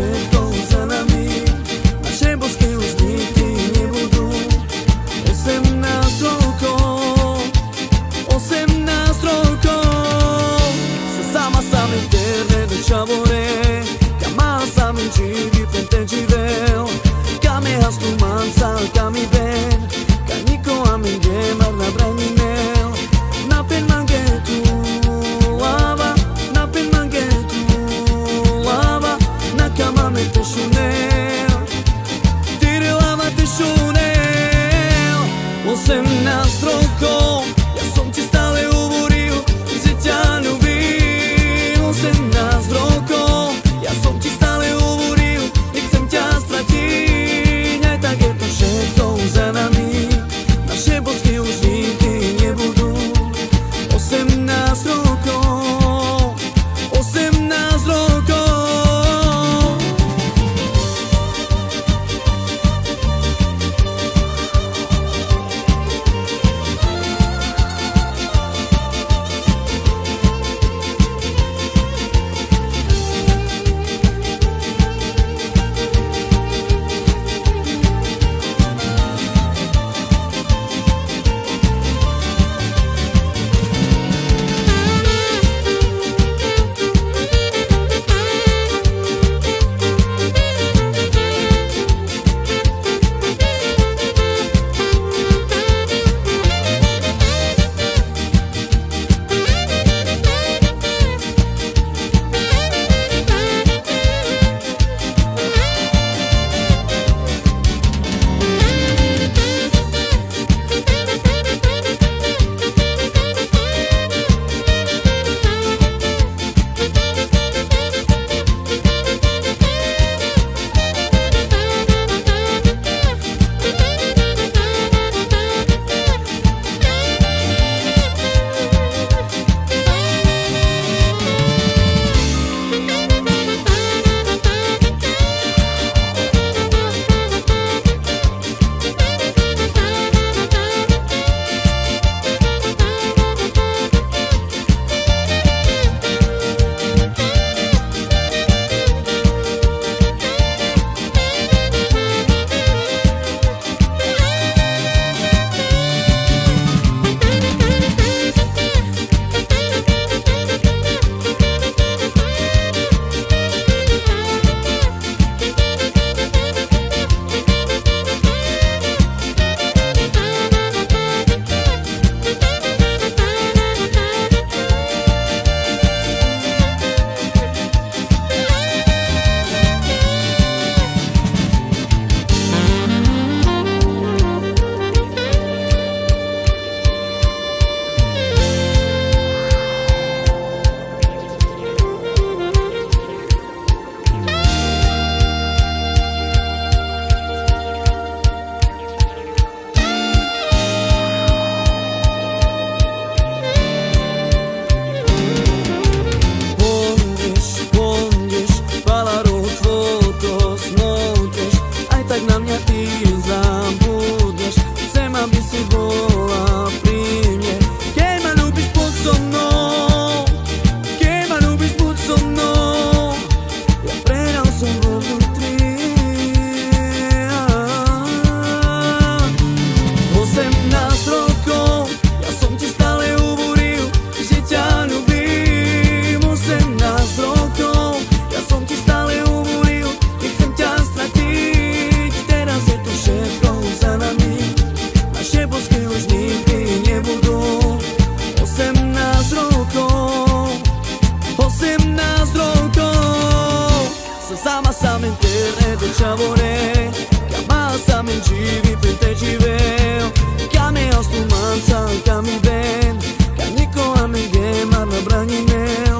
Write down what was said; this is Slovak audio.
všetko za nami, naše bosky už nikdy nebudú. 18 rokov, 18 rokov, sa sama sam interne diciamore, che ammazza mi giri per te givel, che me has tu mansa, che mi ben, che nico a mi gemar na brani mel, na pen mange tu lava, na pen mange tu lava, na cama me te shunel, tire lava te shunel. 18 rokov, ja som ti stále hovoril, že ťa ľúbim. 18 rokov, ja som ti stále hovoril, nechcem ťa stratiť. Aj tak je to všetko za nami, naše bosky už nikdy nebudú. 18 rokov, 18 rokov. Sama interne diciamore, che ammazza mi giri per te givel, che me has tu mansa, che mi ben, che nico a mi gemar na brani mel.